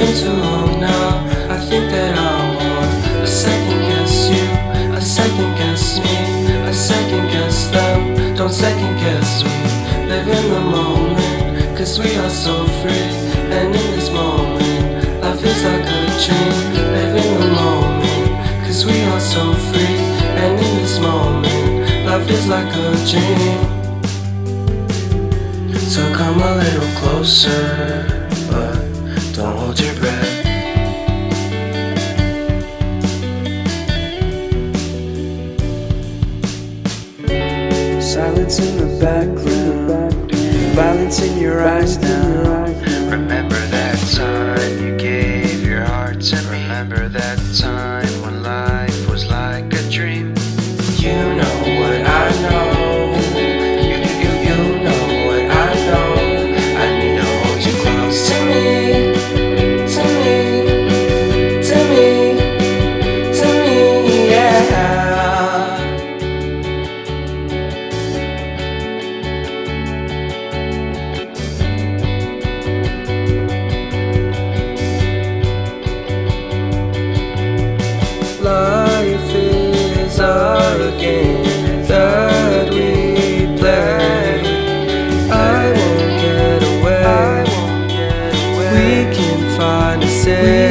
been too long now. I think that I want a second guess you, a second guess me, a second guess them. Don't second guess we live in the moment, cause we are so free. And in this moment, life is like a dream. Live in the moment, cause we are so free. And in this moment, life is like a dream. So come a little closer, but don't hold your breath. Silence in the background, violence in your eyes now. Remember that time you gave your heart to me. Remember that time when life was like a dream. You know what I know. You know what I know. I need to hold you close to me, to me, to me, to me, yeah. Life is a game that we play. I won't get away. We can find a safe